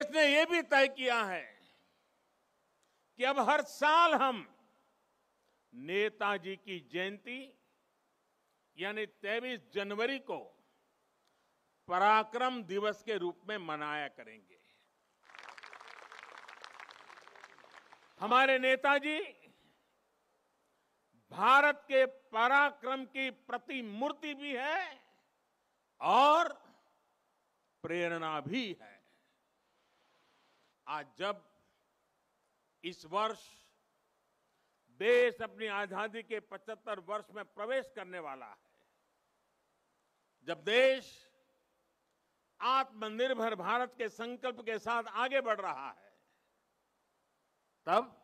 इसने ये भी तय किया है कि अब हर साल हम नेताजी की जयंती यानी 23 जनवरी को पराक्रम दिवस के रूप में मनाया करेंगे। हमारे नेताजी भारत के पराक्रम की प्रतिमूर्ति भी है और प्रेरणा भी है। आज जब इस वर्ष देश अपनी आजादी के 75 वर्ष में प्रवेश करने वाला है, जब देश आत्मनिर्भर भारत के संकल्प के साथ आगे बढ़ रहा है, तब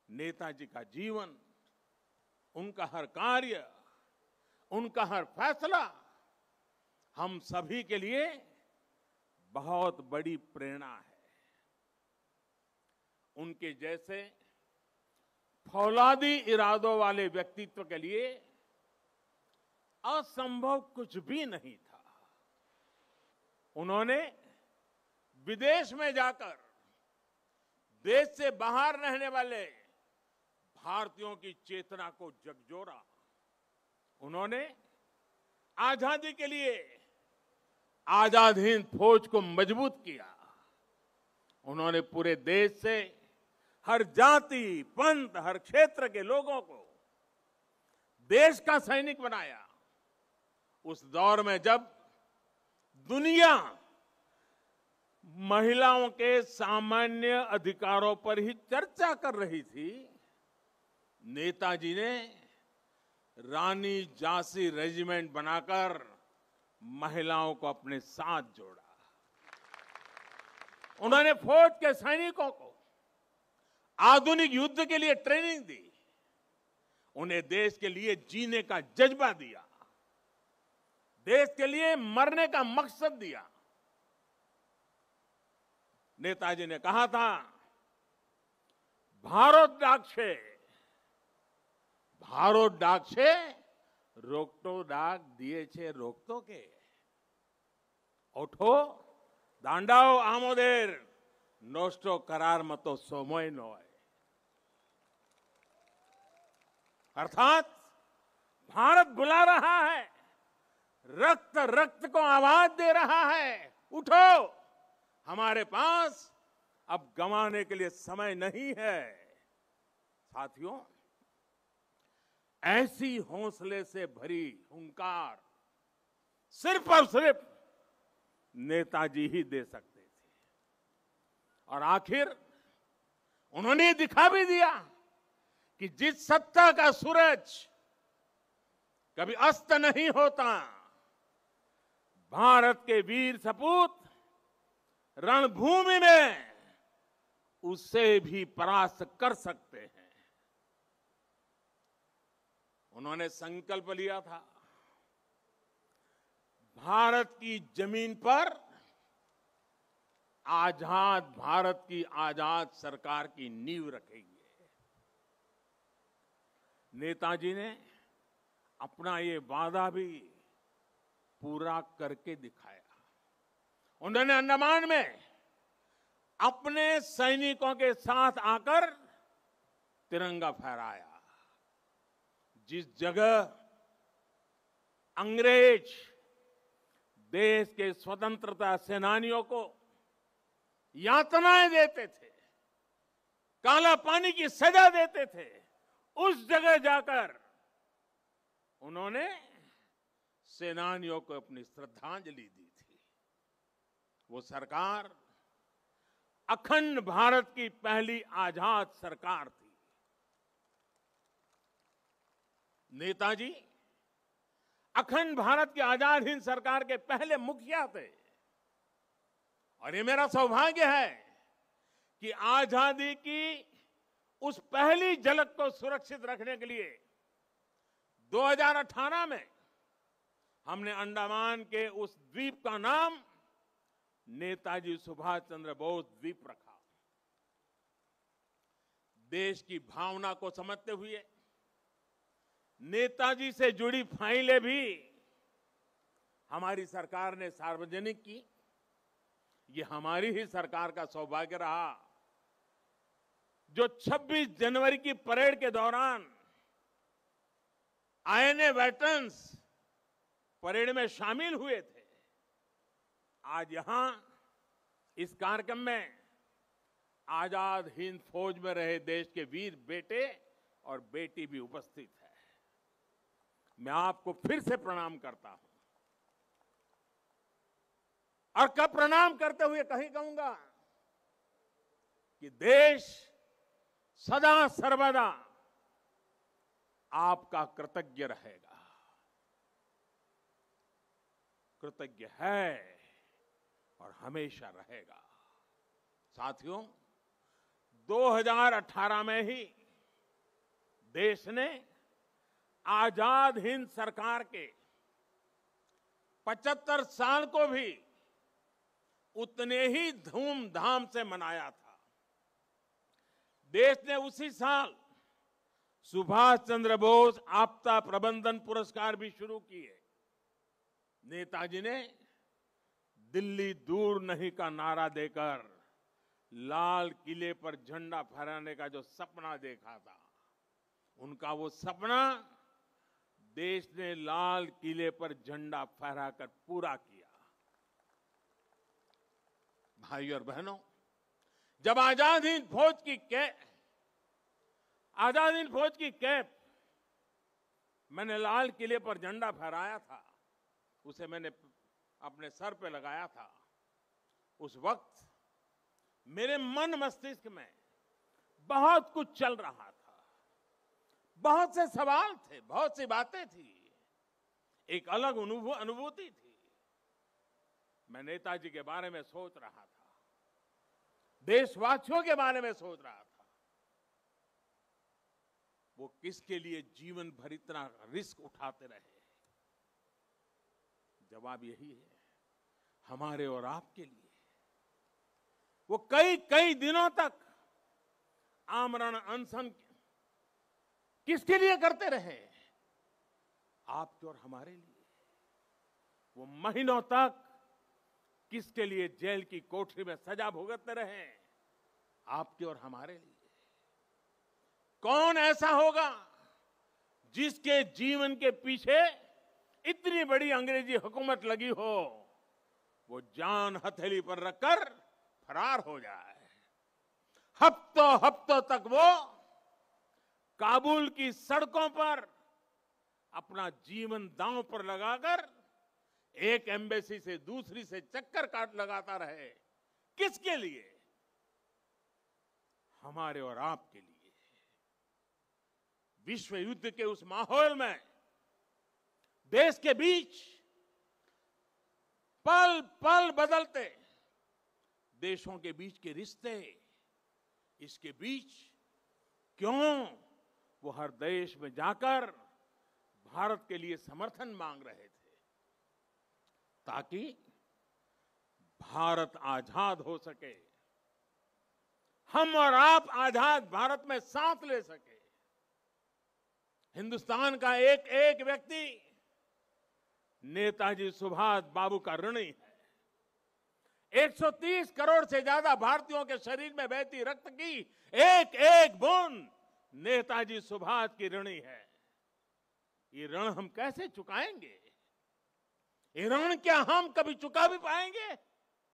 नेताजी का जीवन, उनका हर कार्य, उनका हर फैसला हम सभी के लिए बहुत बड़ी प्रेरणा है। उनके जैसे फौलादी इरादों वाले व्यक्तित्व के लिए असंभव कुछ भी नहीं था। उन्होंने विदेश में जाकर देश से बाहर रहने वाले भारतीयों की चेतना को झकझोरा। उन्होंने आजादी के लिए आजाद हिंद फौज को मजबूत किया। उन्होंने पूरे देश से हर जाति, पंथ, हर क्षेत्र के लोगों को देश का सैनिक बनाया। उस दौर में जब दुनिया महिलाओं के सामान्य अधिकारों पर ही चर्चा कर रही थी, नेताजी ने रानी झांसी रेजिमेंट बनाकर महिलाओं को अपने साथ जोड़ा। उन्होंने फौज के सैनिकों को आधुनिक युद्ध के लिए ट्रेनिंग दी। उन्हें देश के लिए जीने का जज्बा दिया, देश के लिए मरने का मकसद दिया। नेताजी ने कहा था, भारत डाक छे रोकटो डाक दिए छे रोकतो के ओठो दांडाओ आमोदेर नोस्टो करार मतो सोमोय नोय। अर्थात भारत बुला रहा है, रक्त रक्त को आवाज दे रहा है, उठो, हमारे पास अब गंवाने के लिए समय नहीं है। साथियों, ऐसी हौसले से भरी हुंकार सिर्फ और सिर्फ नेताजी ही दे सकते थे। और आखिर उन्होंने दिखा भी दिया कि जिस सत्ता का सूरज कभी अस्त नहीं होता, भारत के वीर सपूत रणभूमि में उससे भी परास्त कर सकते हैं। उन्होंने संकल्प लिया था, भारत की जमीन पर आजाद भारत की आजाद सरकार की नींव रखेंगे। नेताजी ने अपना ये वादा भी पूरा करके दिखाया। उन्होंने अंडमान में अपने सैनिकों के साथ आकर तिरंगा फहराया। जिस जगह अंग्रेज देश के स्वतंत्रता सेनानियों को यातनाएं देते थे, काला पानी की सजा देते थे, उस जगह जाकर उन्होंने सेनानियों को अपनी श्रद्धांजलि दी थी। वो सरकार अखंड भारत की पहली आजाद सरकार थी। नेताजी अखंड भारत की आजाद हिंद सरकार के पहले मुखिया थे। और ये मेरा सौभाग्य है कि आजादी की उस पहली झलक को सुरक्षित रखने के लिए 2018 में हमने अंडमान के उस द्वीप का नाम नेताजी सुभाष चंद्र बोस द्वीप रखा। देश की भावना को समझते हुए नेताजी से जुड़ी फाइलें भी हमारी सरकार ने सार्वजनिक की। ये हमारी ही सरकार का सौभाग्य रहा जो 26 जनवरी की परेड के दौरान आईएनए वेटरन्स परेड में शामिल हुए थे। आज यहां इस कार्यक्रम में आजाद हिंद फौज में रहे देश के वीर बेटे और बेटी भी उपस्थित है। मैं आपको फिर से प्रणाम करता हूं और कब प्रणाम करते हुए कहीं कहूंगा कि देश सदा सर्वदा आपका कृतज्ञ रहेगा, कृतज्ञ है और हमेशा रहेगा। साथियों, 2018 में ही देश ने आजाद हिंद सरकार के 75 साल को भी उतने ही धूमधाम से मनाया था। देश ने उसी साल सुभाष चंद्र बोस आपदा प्रबंधन पुरस्कार भी शुरू किए। नेताजी ने दिल्ली दूर नहीं का नारा देकर लाल किले पर झंडा फहराने का जो सपना देखा था, उनका वो सपना देश ने लाल किले पर झंडा फहराकर पूरा किया। भाइयों और बहनों, जब आजाद हिंद फौज की कैप मैंने लाल किले पर झंडा फहराया था, उसे मैंने अपने सर पे लगाया था, उस वक्त मेरे मन मस्तिष्क में बहुत कुछ चल रहा था, बहुत से सवाल थे, बहुत सी बातें थी, एक अलग अनुभूति थी। मैं नेताजी के बारे में सोच रहा था, देशवासियों के बारे में सोच रहा था, वो किसके लिए जीवन भर इतना रिस्क उठाते रहे। जवाब यही है, हमारे और आपके लिए। वो कई दिनों तक आमरण अनशन किसके लिए करते रहे? आपके और हमारे लिए। वो महीनों तक किसके लिए जेल की कोठरी में सजा भुगतते रहे? आपके और हमारे लिए। कौन ऐसा होगा जिसके जीवन के पीछे इतनी बड़ी अंग्रेजी हुकूमत लगी हो, वो जान हथेली पर रखकर फरार हो जाए? हफ्तों तक वो काबुल की सड़कों पर अपना जीवन दांव पर लगाकर एक एम्बेसी से दूसरी से चक्कर काट लगाता रहे। किसके लिए? हमारे और आपके लिए। विश्व युद्ध के उस माहौल में देश के बीच पल पल बदलते देशों के बीच के रिश्ते, इसके बीच क्यों वो हर देश में जाकर भारत के लिए समर्थन मांग रहे थे, ताकि भारत आजाद हो सके, हम और आप आजाद भारत में सांस ले सके। हिंदुस्तान का एक एक व्यक्ति नेताजी सुभाष बाबू का ऋणी है। 130 करोड़ से ज्यादा भारतीयों के शरीर में बहती रक्त की एक एक बूंद नेताजी सुभाष की ऋणी है। ये ऋण हम कैसे चुकाएंगे? ये ऋण क्या हम कभी चुका भी पाएंगे?